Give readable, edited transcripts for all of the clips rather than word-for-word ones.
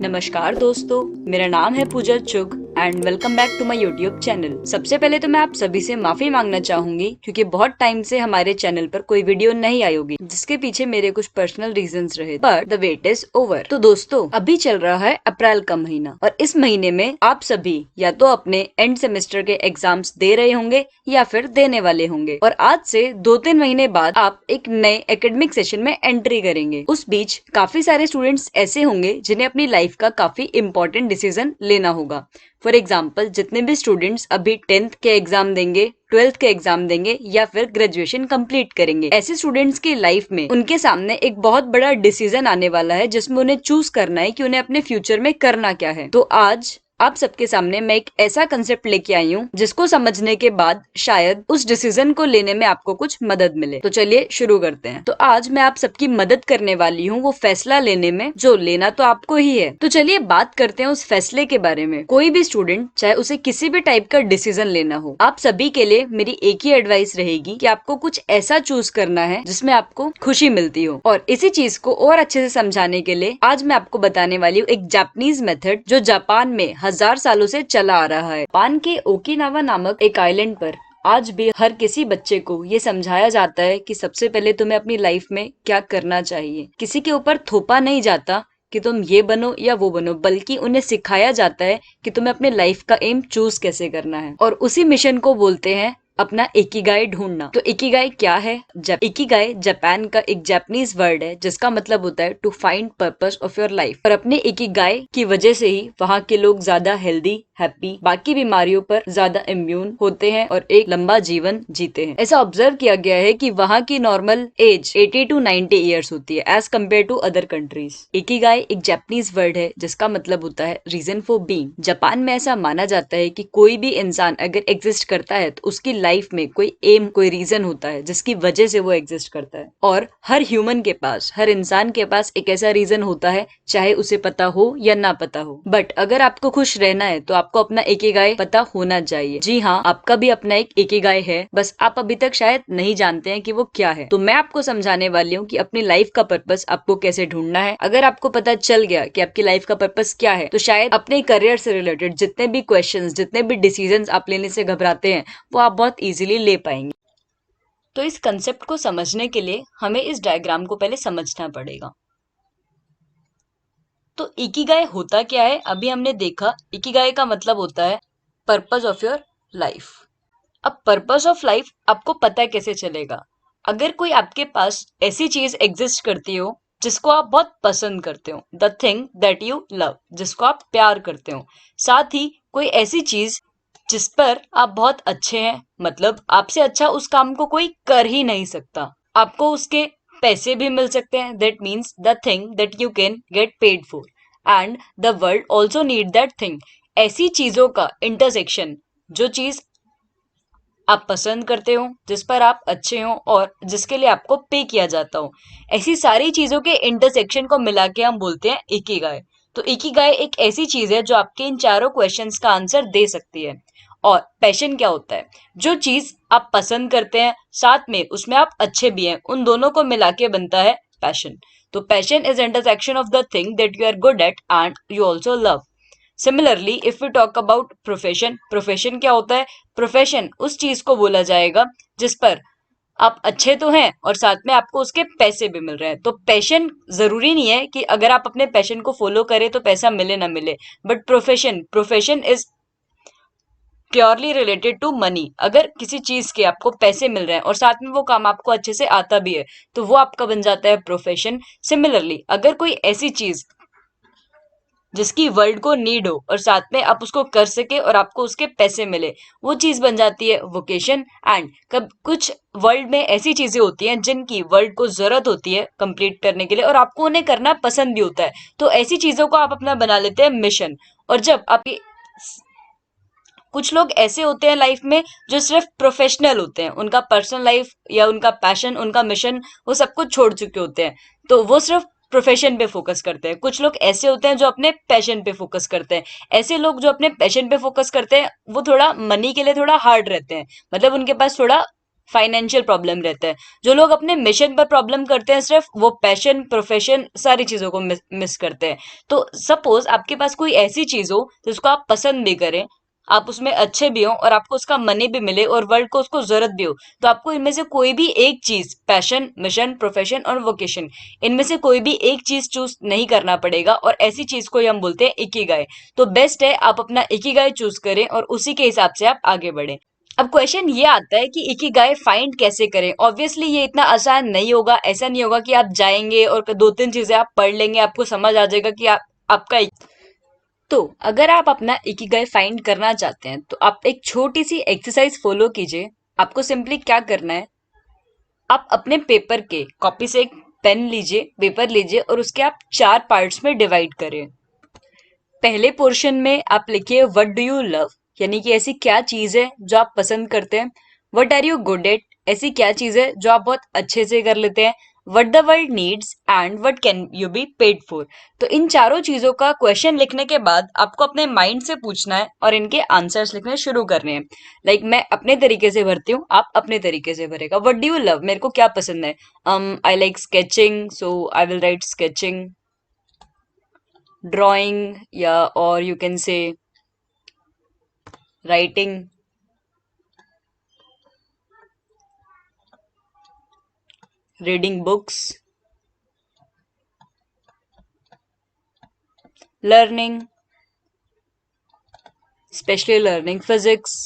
नमस्कार दोस्तों, मेरा नाम है Pooja Chugh and welcome back to my YouTube channel. सबसे पहले तो मैं आप सभी से माफी मांगना चाहूंगी क्योंकि बहुत टाइम से हमारे चैनल पर कोई वीडियो नहीं आई होगी, जिसके पीछे मेरे कुछ पर्सनल रीजंस रहे, but the wait is over. तो दोस्तों, अभी चल रहा है अप्रैल का महीना और इस महीने में आप सभी या तो अपने एंड सेमेस्टर के एग्जाम्स दे रहे होंगे या फिर देने वाले होंगे और आज से 2-3 महीने बाद आप एक नए एकेडमिक सेशन में एंट्री करेंगे। उस बीच काफी सारे स्टूडेंट्स ऐसे होंगे जिन्हें अपनी लाइफ का काफी इंपॉर्टेंट डिसीजन लेना होगा। फॉर एग्जाम्पल, जितने भी स्टूडेंट्स अभी 10th के एग्जाम देंगे, 12th के एग्जाम देंगे या फिर ग्रेजुएशन कंप्लीट करेंगे, ऐसे स्टूडेंट्स की लाइफ में उनके सामने एक बहुत बड़ा डिसीजन आने वाला है जिसमें उन्हें चूज करना है कि उन्हें अपने फ्यूचर में करना क्या है। तो आज आप सबके सामने मैं एक ऐसा कंसेप्ट लेके आई हूँ जिसको समझने के बाद शायद उस डिसीजन को लेने में आपको कुछ मदद मिले। तो चलिए शुरू करते हैं। तो आज मैं आप सबकी मदद करने वाली हूँ वो फैसला लेने में जो लेना तो आपको ही है। तो चलिए बात करते हैं उस फैसले के बारे में। कोई भी स्टूडेंट चाहे उसे किसी भी टाइप का डिसीजन लेना हो, आप सभी के लिए मेरी एक ही एडवाइस रहेगी कि आपको कुछ ऐसा चूज करना है जिसमें आपको खुशी मिलती हो। और इसी चीज को और अच्छे से समझाने के लिए आज मैं आपको बताने वाली हूँ एक जापानीज मेथड जो जापान में 1000 सालों से चला आ रहा है। जापान के ओकिनावा नामक एक आइलैंड पर आज भी हर किसी बच्चे को ये समझाया जाता है कि सबसे पहले तुम्हें अपनी लाइफ में क्या करना चाहिए। किसी के ऊपर थोपा नहीं जाता कि तुम ये बनो या वो बनो, बल्कि उन्हें सिखाया जाता है कि तुम्हें अपने लाइफ का एम चूज कैसे करना है। और उसी मिशन को बोलते हैं अपना इकिगाई ढूंढना। तो इकिगाई क्या है? इकिगाई जापान का एक जापानीज वर्ड है जिसका मतलब होता है to find purpose of your life. और अपने इकिगाई की वजह से ही वहाँ के लोग ज्यादा हेल्दी, हैप्पी, बाकी बीमारियों पर ज्यादा इम्यून होते हैं और एक लंबा जीवन जीते हैं। ऐसा ऑब्जर्व किया गया है कि वहाँ की नॉर्मल एज 80 to 90 ईयर्स होती है as compare to other countries. Ikigai एक जापानीज वर्ड है जिसका मतलब होता है रीजन फॉर बीइंग। जापान में ऐसा माना जाता है कि कोई भी इंसान अगर एग्जिस्ट करता है तो उसकी लाइफ में कोई एम, कोई रीजन होता है जिसकी वजह से वो एग्जिस्ट करता है। और हर ह्यूमन के पास, हर इंसान के पास एक ऐसा रीजन होता है, चाहे उसे पता हो या ना पता हो। बट अगर आपको खुश रहना है तो आपको अपना इकिगाई पता होना चाहिए। जी हाँ, आपका भी अपना एक इकिगाई है, बस आप अभी तक शायद नहीं जानते हैं कि वो क्या है। तो मैं आपको समझाने वाली हूँ कि अपनी लाइफ का पर्पस आपको कैसे ढूंढना है। अगर आपको पता चल गया कि आपकी लाइफ का पर्पस क्या है तो शायद अपने करियर से रिलेटेड जितने भी क्वेश्चंस, जितने भी डिसीजंस आप लेने से घबराते हैं वो आप बहुत इजीली ले पाएंगे। तो इस कंसेप्ट को समझने के लिए हमें इस डायग्राम को पहले समझना पड़ेगा। तो इकिगाई होता क्या है? अभी हमने देखा इकिगाई का मतलब होता है पर्पस ऑफ योर लाइफ। अब पर्पस ऑफ लाइफ आपको पता कैसे चलेगा? अगर कोई आपके पास ऐसी चीज एग्जिस्ट करती हो जिसको आप बहुत पसंद करते हो, the thing that you love, जिसको आप प्यार करते हो, साथ ही कोई ऐसी चीज जिस पर आप बहुत अच्छे हैं, मतलब आपसे अच्छा उस काम को कोई कर ही नहीं सकता, आपको उसके पैसे भी मिल सकते हैं, that means the thing that you can get paid for and the world also need that thing. ऐसी चीजों का इंटरसेक्शन, जो चीज आप पसंद करते हो, जिस पर आप अच्छे हो और जिसके लिए आपको पे किया जाता हो, ऐसी सारी चीजों के इंटरसेक्शन को मिला के हम बोलते हैं इकिगाई। तो इकिगाई एक ऐसी चीज है जो आपके इन चारों क्वेश्चंस का आंसर दे सकती है। और पैशन क्या होता है? जो चीज आप पसंद करते हैं साथ में उसमें आप अच्छे भी हैं, उन दोनों को मिला के बनता है पैशन। तो passion is intersection of the thing that you are good at and you also love. Similarly if we talk about profession, profession क्या होता है? प्रोफेशन उस चीज को बोला जाएगा जिस पर आप अच्छे तो हैं और साथ में आपको उसके पैसे भी मिल रहे हैं। तो पैशन जरूरी नहीं है कि अगर आप अपने पैशन को फॉलो करें तो पैसा मिले ना मिले, but profession, profession is purely related to money. अगर किसी चीज के आपको पैसे मिल रहे हैं और साथ में वो काम आपको अच्छे से आता भी है तो वो आपका बन जाता है प्रोफेशन। सिमिलरली अगर कोई ऐसी चीज जिसकी वर्ल्ड को नीड हो और साथ में आप उसको कर सके और आपको उसके पैसे मिले, वो चीज बन जाती है वोकेशन। एंड कब कुछ वर्ल्ड में ऐसी चीजें होती हैं जिनकी वर्ल्ड को जरूरत होती है कंप्लीट करने के लिए और आपको उन्हें करना पसंद भी होता है, तो ऐसी चीजों को आप अपना बना लेते हैं मिशन। और जब आपकी कुछ लोग ऐसे होते हैं लाइफ में जो सिर्फ प्रोफेशनल होते हैं, उनका पर्सनल लाइफ या उनका पैशन, उनका मिशन, वो सब कुछ छोड़ चुके होते हैं, तो वो सिर्फ प्रोफेशन पे फोकस करते हैं। कुछ लोग ऐसे होते हैं जो अपने पैशन पे फोकस करते हैं। ऐसे लोग जो अपने पैशन पे फोकस करते हैं वो थोड़ा मनी के लिए थोड़ा हार्ड रहते हैं, मतलब उनके पास थोड़ा फाइनेंशियल प्रॉब्लम रहता है। जो लोग अपने मिशन पर प्रॉब्लम करते हैं, सिर्फ वो पैशन, प्रोफेशन, सारी चीजों को मिस करते हैं। तो सपोज आपके पास कोई ऐसी चीज हो जिसको आप पसंद भी करें, आप उसमें अच्छे भी हो और आपको उसका मनी भी मिले और वर्ल्ड को उसको जरूरत भी हो, तो आपको इनमें से कोई भी एक चीज, पैशन, मिशन, प्रोफेशन और वोकेशन, इनमें से कोई भी एक चीज चूज नहीं करना पड़ेगा, और ऐसी चीज को ही हम बोलते हैं इकिगाई। तो बेस्ट है आप अपना इकिगाई चूज करें और उसी के हिसाब से आप आगे बढ़ें। अब क्वेश्चन ये आता है कि इकिगाई फाइंड कैसे करें। ऑब्वियसली ये इतना आसान नहीं होगा, ऐसा नहीं होगा कि आप जाएंगे और दो तीन चीजें आप पढ़ लेंगे, आपको समझ आ जाएगा कि आप आपका। तो अगर आप अपना इकिगाई फाइंड करना चाहते हैं तो आप एक छोटी सी एक्सरसाइज फॉलो कीजिए। आपको सिंपली क्या करना है, आप अपने पेपर के कॉपी से एक पेन लीजिए, पेपर लीजिए और उसके आप चार पार्ट्स में डिवाइड करें। पहले पोर्शन में आप लिखिए व्हाट डू यू लव, यानी कि ऐसी क्या चीज है जो आप पसंद करते हैं। What are you good at, ऐसी क्या चीज है जो आप बहुत अच्छे से कर लेते हैं। What the world needs and what can you be paid for. तो इन चारों चीजों का क्वेश्चन लिखने के बाद आपको अपने माइंड से पूछना है और इनके आंसर्स लिखने शुरू करने हैं। लाइक मैं अपने तरीके से भरती हूँ, आप अपने तरीके से भरेगा। व्हाट डू यू लव, मेरे को क्या पसंद है। I like sketching, so I will write sketching. Drawing, या और you can say writing. Reading books. Learning, specially learning physics.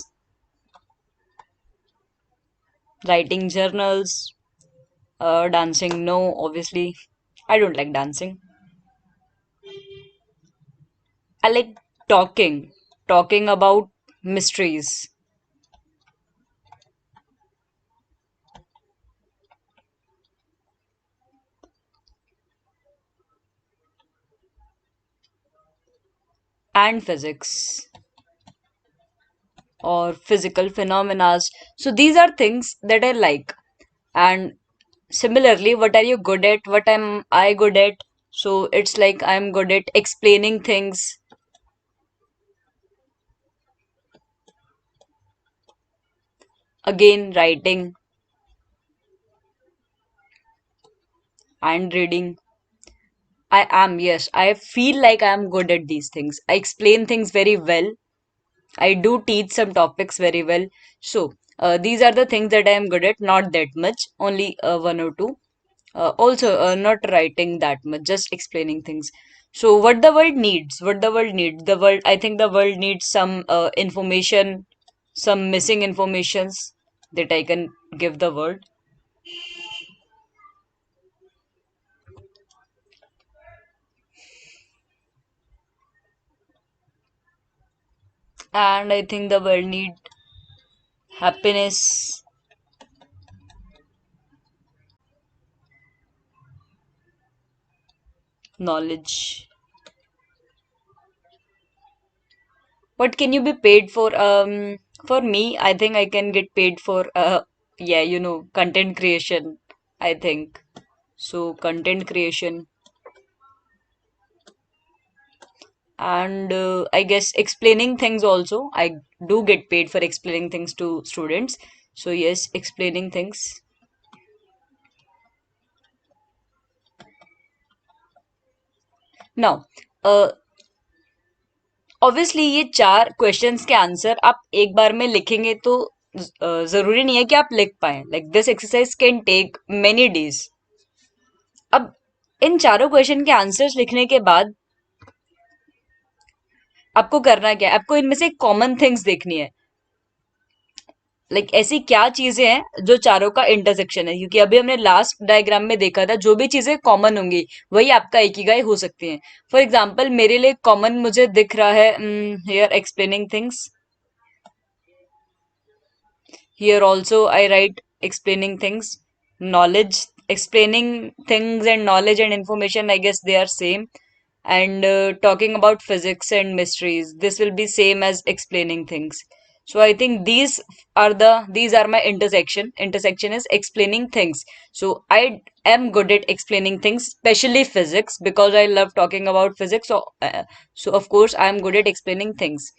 Writing journals. Dancing, no, obviously I don't like dancing. I like talking about mysteries. And physics or physical phenomena. So these are things that I like. And similarly, what are you good at? What am I good at? So it's like I'm good at explaining things. Again, writing and reading. I am, yes, I feel like I am good at these things. I explain things very well. I do teach some topics very well. So, these are the things that I am good at, not that much, only one or two. Also, not writing that much, just explaining things. So, what the world needs, I think the world needs some information, some missing informations that I can give the world. And I think the world need happiness, knowledge. What can you be paid for? For me, I think I can get paid for yeah, content creation, I think. So content creation, and I guess explaining things also. I do get paid for explaining things to students. So yes, explaining things. Now, uh, obviously ये चार questions के answer आप एक बार में लिखेंगे तो जरूरी नहीं है कि आप लिख पाए। Like this exercise can take many days. अब इन चारों क्वेश्चन के आंसर्स लिखने के बाद आपको करना क्या है, आपको इनमें से कॉमन थिंग्स देखनी है। ऐसी क्या चीजें हैं जो चारों का इंटरसेक्शन है, क्योंकि अभी हमने लास्ट डायग्राम में देखा था जो भी चीजें कॉमन होंगी वही आपका इकिगाई हो सकती हैं। फॉर एग्जाम्पल मेरे लिए कॉमन मुझे दिख रहा है here explaining things. Here also I write explaining things. Knowledge, explaining things and knowledge and information, I guess they are same. And talking about physics and mysteries, this will be same as explaining things. So I think these are my intersection. Intersection is explaining things. So I am good at explaining things, especially physics, because I love talking about physics. So of course I am good at explaining things.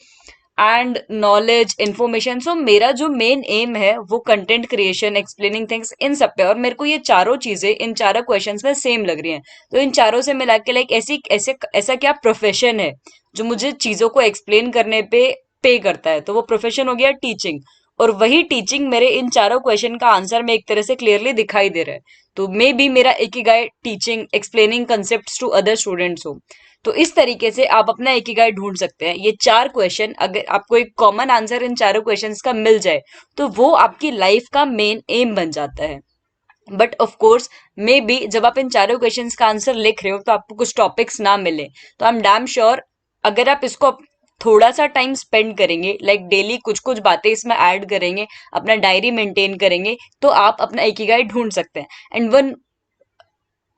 And knowledge information. So मेरा जो main aim है वो content creation, explaining things, इन सब पे, और मेरे को ये चारों चीजें इन चारों क्वेश्चंस में सेम लग रही हैं। तो इन चारों से मिला के लाइक ऐसी ऐसे ऐसा क्या प्रोफेशन है जो मुझे चीजों को एक्सप्लेन करने पे करता है, तो वो प्रोफेशन हो गया टीचिंग। और वही टीचिंग मेरे इन चारों क्वेश्चन का आंसर में एक तरह से क्लियरली दिखाई दे रहा है। तो मे बी मेरा ikigai teaching, explaining concept to other students हो। तो इस तरीके से आप अपना इकिगाई ढूंढ सकते हैं। ये चार क्वेश्चन अगर आपको एक कॉमन आंसर इन चारों क्वेश्चंस का मिल जाए तो वो आपकी लाइफ का मेन एम बन जाता है। But of course, may be जब आप इन चारों क्वेश्चंस का आंसर लिख रहे हो तो आपको कुछ टॉपिक्स ना मिले, तो आई एम डैम श्योर अगर आप इसको थोड़ा सा टाइम स्पेंड करेंगे, लाइक डेली कुछ कुछ बातें इसमें ऐड करेंगे, अपना डायरी मेंटेन करेंगे, तो आप अपना इकिगाई ढूंढ सकते हैं। And one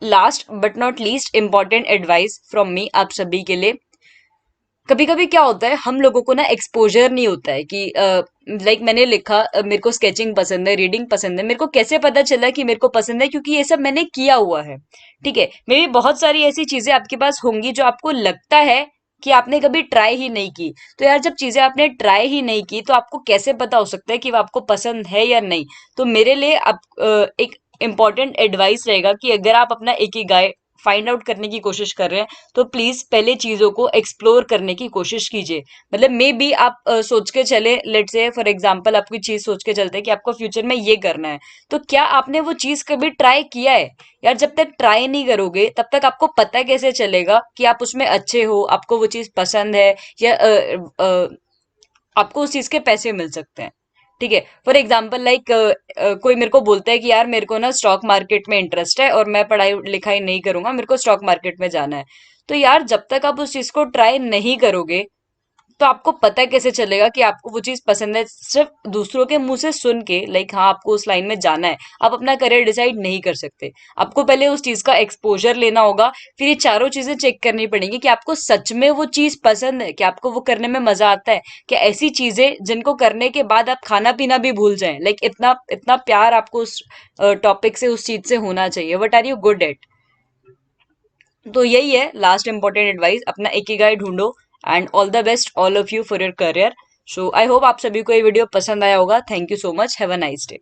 last but not least important advice from me आप सभी के लिए, कभी कभी क्या होता है हम लोगों को ना एक्सपोजर नहीं होता है कि लाइक मैंने लिखा मेरे को स्केचिंग पसंद है, रीडिंग पसंद है, मेरे को कैसे पता चला कि मेरे को पसंद है? क्योंकि ये सब मैंने किया हुआ है। ठीक है, मे भी बहुत सारी ऐसी चीजें आपके पास होंगी जो आपको लगता है कि आपने कभी ट्राई ही नहीं की। तो यार, जब चीजें आपने ट्राई ही नहीं की तो आपको कैसे पता हो सकता है कि वो आपको पसंद है या नहीं? तो मेरे लिए आप एक इम्पॉर्टेंट एडवाइस रहेगा कि अगर आप अपना इकिगाई फाइंड आउट करने की कोशिश कर रहे हैं तो प्लीज पहले चीजों को एक्सप्लोर करने की कोशिश कीजिए। मतलब मे बी आप सोच के चले, लेट से फॉर एग्जांपल आप कोई चीज सोच के चलते हैं कि आपको फ्यूचर में ये करना है, तो क्या आपने वो चीज कभी ट्राई किया है? यार, जब तक ट्राई नहीं करोगे तब तक आपको पता कैसे चलेगा कि आप उसमें अच्छे हो, आपको वो चीज पसंद है, या आपको उस चीज के पैसे मिल सकते हैं। ठीक है, फॉर एग्जाम्पल लाइक कोई मेरे को बोलता है कि यार मेरे को ना स्टॉक मार्केट में इंटरेस्ट है और मैं पढ़ाई लिखाई नहीं करूंगा, मेरे को स्टॉक मार्केट में जाना है। तो यार, जब तक आप उस चीज को ट्राई नहीं करोगे तो आपको पता कैसे चलेगा कि आपको वो चीज पसंद है? सिर्फ दूसरों के मुंह से सुन के लाइक हाँ आपको उस लाइन में जाना है, आप अपना करियर डिसाइड नहीं कर सकते। आपको पहले उस चीज का एक्सपोजर लेना होगा, फिर ये चारों चीजें चेक करनी पड़ेंगी कि आपको सच में वो चीज पसंद है, कि आपको वो करने में मजा आता है। क्या ऐसी चीजें जिनको करने के बाद आप खाना पीना भी भूल जाएं, लाइक इतना इतना प्यार आपको उस टॉपिक से, उस चीज से होना चाहिए। What are you good at? तो यही है लास्ट इंपॉर्टेंट एडवाइस, अपना इकिगाई ढूंढो। And all the best all of you for your career. So I hope आप सभी को ये वीडियो पसंद आया होगा। Thank you so much, have a nice day.